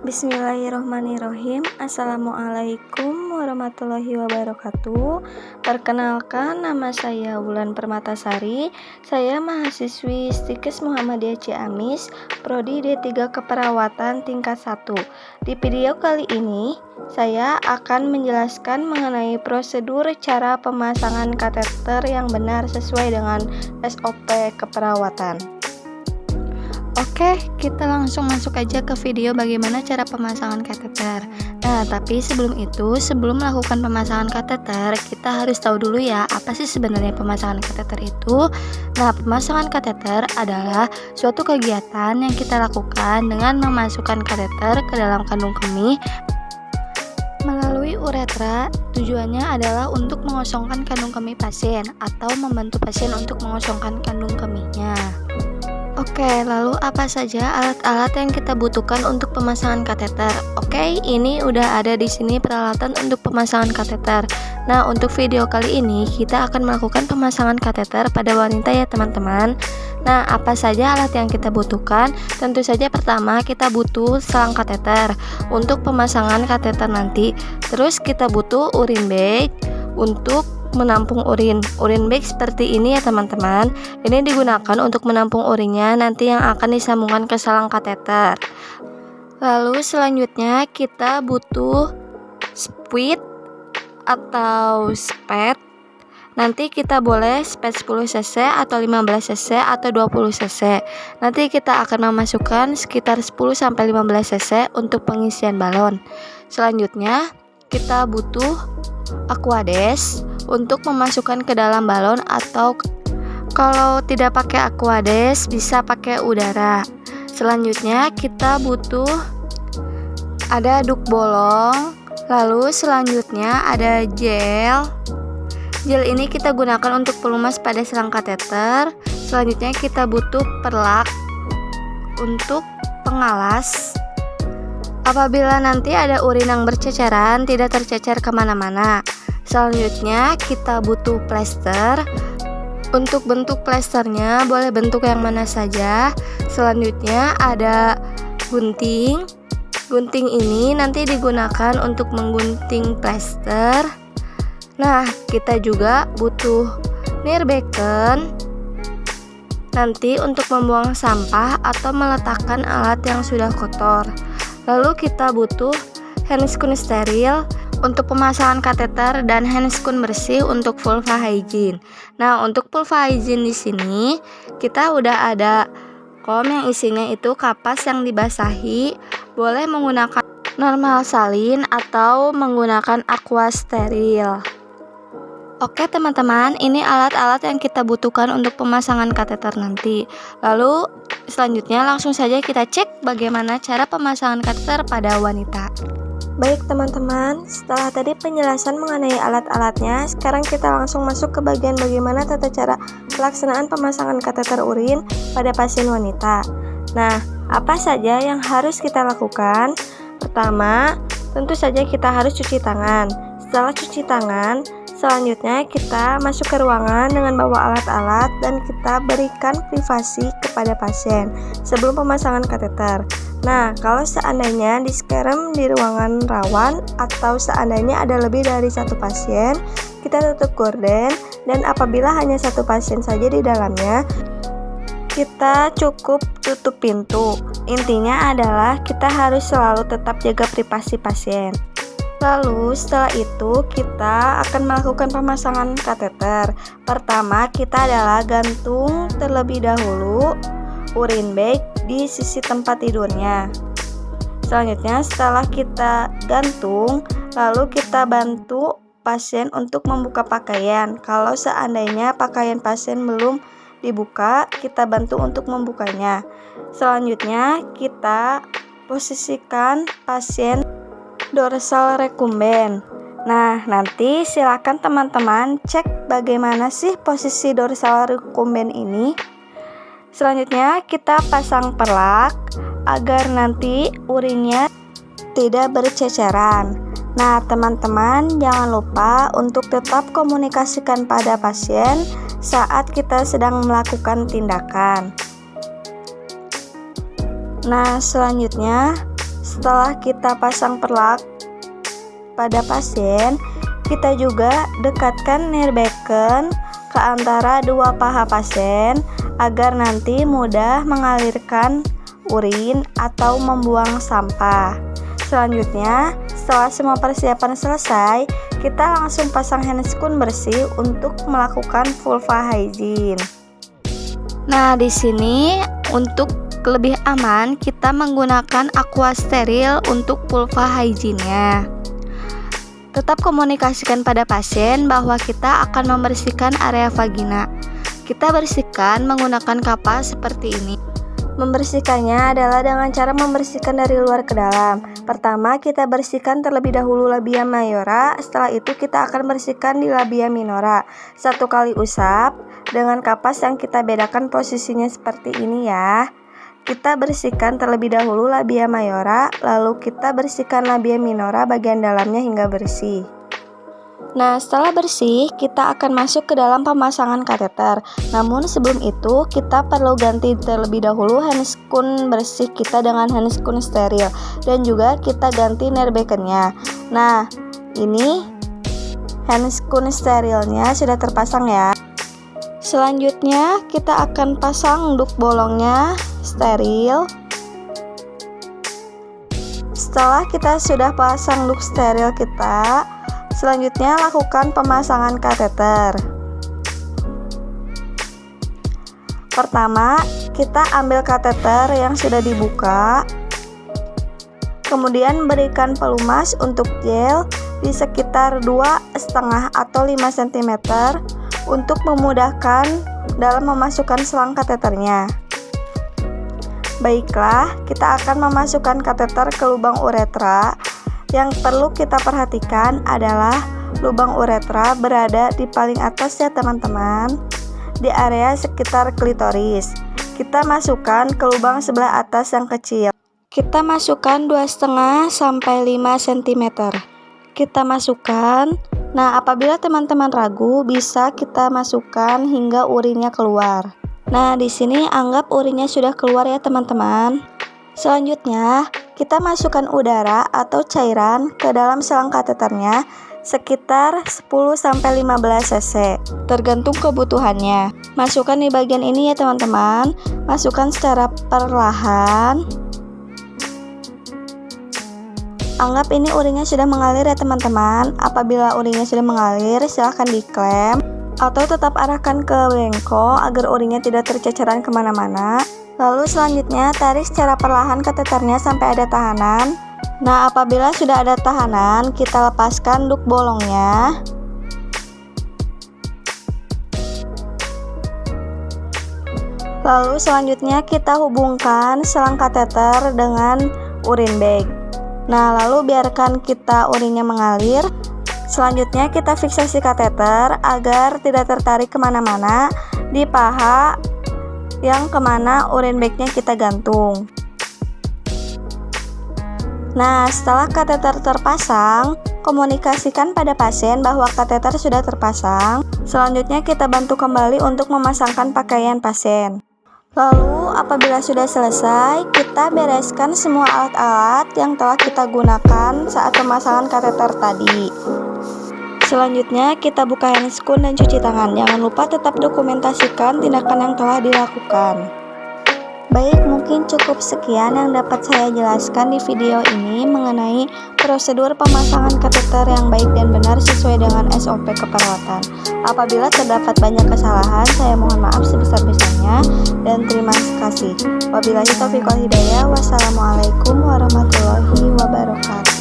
Bismillahirrohmanirrohim. Assalamualaikum warahmatullahi wabarakatuh. Perkenalkan, nama saya Wulan Permatasari. Saya mahasiswi Stikes Muhammadiyah Ciamis, Prodi D3 Keperawatan tingkat 1. Di video kali ini, saya akan menjelaskan mengenai prosedur cara pemasangan kateter yang benar sesuai dengan SOP keperawatan. Oke, kita langsung masuk aja ke video bagaimana cara pemasangan kateter. Nah, tapi sebelum melakukan pemasangan kateter, kita harus tahu dulu ya, apa sih sebenarnya pemasangan kateter itu. Nah, pemasangan kateter adalah suatu kegiatan yang kita lakukan dengan memasukkan kateter ke dalam kandung kemih melalui uretra. Tujuannya adalah untuk mengosongkan kandung kemih pasien atau membantu pasien untuk mengosongkan kandung kemihnya. Oke, lalu apa saja alat-alat yang kita butuhkan untuk pemasangan kateter? Oke, ini udah ada di sini peralatan untuk pemasangan kateter. Nah, untuk video kali ini kita akan melakukan pemasangan kateter pada wanita ya teman-teman. Nah, apa saja alat yang kita butuhkan? Tentu saja pertama kita butuh selang kateter untuk pemasangan kateter nanti. Terus kita butuh urine bag untuk menampung urin bag seperti ini ya teman-teman. Ini digunakan untuk menampung urinnya nanti yang akan disambungkan ke selang kateter. Lalu selanjutnya kita butuh spuit atau spet. Nanti kita boleh spet 10 cc atau 15 cc atau 20 cc. Nanti kita akan memasukkan sekitar 10-15 cc untuk pengisian balon. Selanjutnya kita butuh aquades untuk memasukkan ke dalam balon, atau kalau tidak pakai aquades bisa pakai udara. Selanjutnya kita butuh ada duk bolong. Lalu selanjutnya ada gel. Gel ini kita gunakan untuk pelumas pada selang kateter. Selanjutnya kita butuh perlak untuk pengalas. Apabila nanti ada urin yang berceceran, tidak tercecer kemana-mana. Selanjutnya kita butuh plester. Untuk bentuk plesternya boleh bentuk yang mana saja. Selanjutnya ada gunting. Gunting ini nanti digunakan untuk menggunting plester. Nah, kita juga butuh nirbecken nanti untuk membuang sampah atau meletakkan alat yang sudah kotor. Lalu kita butuh handscoon steril untuk pemasangan kateter dan handscoon bersih untuk vulva hygiene. Nah, untuk vulva hygiene di sini kita udah ada kom yang isinya itu kapas yang dibasahi, boleh menggunakan normal salin atau menggunakan aqua steril. Oke teman-teman, ini alat-alat yang kita butuhkan untuk pemasangan kateter nanti. Lalu selanjutnya langsung saja kita cek bagaimana cara pemasangan kateter pada wanita. Baik teman-teman, setelah tadi penjelasan mengenai alat-alatnya, sekarang kita langsung masuk ke bagian bagaimana tata cara pelaksanaan pemasangan kateter urin pada pasien wanita. Nah, apa saja yang harus kita lakukan? Pertama, tentu saja kita harus cuci tangan. Setelah cuci tangan, selanjutnya kita masuk ke ruangan dengan bawa alat-alat dan kita berikan privasi kepada pasien sebelum pemasangan kateter. Nah, kalau seandainya diskerem di ruangan rawan atau seandainya ada lebih dari satu pasien, kita tutup gorden, dan apabila hanya satu pasien saja di dalamnya, kita cukup tutup pintu. Intinya adalah kita harus selalu tetap jaga privasi pasien. Lalu setelah itu kita akan melakukan pemasangan kateter. Pertama kita adalah gantung terlebih dahulu urine bag di sisi tempat tidurnya. Selanjutnya setelah kita gantung, lalu kita bantu pasien untuk membuka pakaian. Kalau seandainya pakaian pasien belum dibuka, kita bantu untuk membukanya. Selanjutnya kita posisikan pasien dorsal recumbens. Nah, nanti silakan teman-teman cek bagaimana sih posisi dorsal recumbens ini. Selanjutnya kita pasang perlak agar nanti urinnya tidak berceceran. Nah, teman-teman jangan lupa untuk tetap komunikasikan pada pasien saat kita sedang melakukan tindakan. Nah, selanjutnya setelah kita pasang perlak pada pasien, kita juga dekatkan nirbecken ke antara dua paha pasien agar nanti mudah mengalirkan urin atau membuang sampah. Selanjutnya, setelah semua persiapan selesai, kita langsung pasang handscoon bersih untuk melakukan vulva hygiene. Nah, di sini untuk lebih aman kita menggunakan aqua steril untuk vulva hygiene-nya. Tetap komunikasikan pada pasien bahwa kita akan membersihkan area vagina. Kita bersihkan menggunakan kapas seperti ini. Membersihkannya adalah dengan cara membersihkan dari luar ke dalam. Pertama, kita bersihkan terlebih dahulu labia mayora, setelah itu kita akan bersihkan di labia minora. 1 kali usap dengan kapas yang kita bedakan posisinya seperti ini ya. Kita bersihkan terlebih dahulu labia mayora, lalu kita bersihkan labia minora bagian dalamnya hingga bersih. Nah, setelah bersih, kita akan masuk ke dalam pemasangan kateter. Namun sebelum itu, kita perlu ganti terlebih dahulu handscoon bersih kita dengan handscoon steril. Dan juga kita ganti nirbeckennya. Nah, ini handscoon sterilnya sudah terpasang ya. Selanjutnya, kita akan pasang duct bolongnya steril. Setelah kita sudah pasang duct steril kita, selanjutnya lakukan pemasangan kateter. Pertama, kita ambil kateter yang sudah dibuka. Kemudian berikan pelumas untuk gel di sekitar 2,5 atau 5 cm untuk memudahkan dalam memasukkan selang kateternya. Baiklah, kita akan memasukkan kateter ke lubang uretra. Yang perlu kita perhatikan adalah lubang uretra berada di paling atas ya teman-teman, di area sekitar klitoris. Kita masukkan ke lubang sebelah atas yang kecil. Kita masukkan 2,5 sampai 5 cm. Kita masukkan. Nah, apabila teman-teman ragu, bisa kita masukkan hingga urinnya keluar. Nah, di sini anggap urinnya sudah keluar ya teman-teman. Selanjutnya, kita masukkan udara atau cairan ke dalam selang kateternya sekitar 10-15 cc, tergantung kebutuhannya. Masukkan di bagian ini ya teman-teman. Masukkan secara perlahan. Anggap ini urinnya sudah mengalir ya teman-teman. Apabila urinnya sudah mengalir, silahkan diklem atau tetap arahkan ke bengko agar urinnya tidak terceceran kemana-mana. Lalu selanjutnya tarik secara perlahan kateternya sampai ada tahanan. Nah, apabila sudah ada tahanan, kita lepaskan duct bolongnya. Lalu selanjutnya kita hubungkan selang kateter dengan urin bag. Nah, lalu biarkan kita urinnya mengalir. Selanjutnya kita fiksasi kateter agar tidak tertarik kemana-mana di paha yang kemana urin bagnya kita gantung. Nah, setelah kateter terpasang, komunikasikan pada pasien bahwa kateter sudah terpasang. Selanjutnya kita bantu kembali untuk memasangkan pakaian pasien. Lalu apabila sudah selesai, kita bereskan semua alat-alat yang telah kita gunakan saat pemasangan kateter tadi. Selanjutnya kita buka handscoon dan cuci tangan. Jangan lupa tetap dokumentasikan tindakan yang telah dilakukan. Baik, mungkin cukup sekian yang dapat saya jelaskan di video ini mengenai prosedur pemasangan kateter yang baik dan benar sesuai dengan SOP keperawatan. Apabila terdapat banyak kesalahan, saya mohon maaf sebesar-besarnya dan terima kasih. Wabillahi taufiq wal hidayah. Wassalamualaikum warahmatullahi wabarakatuh.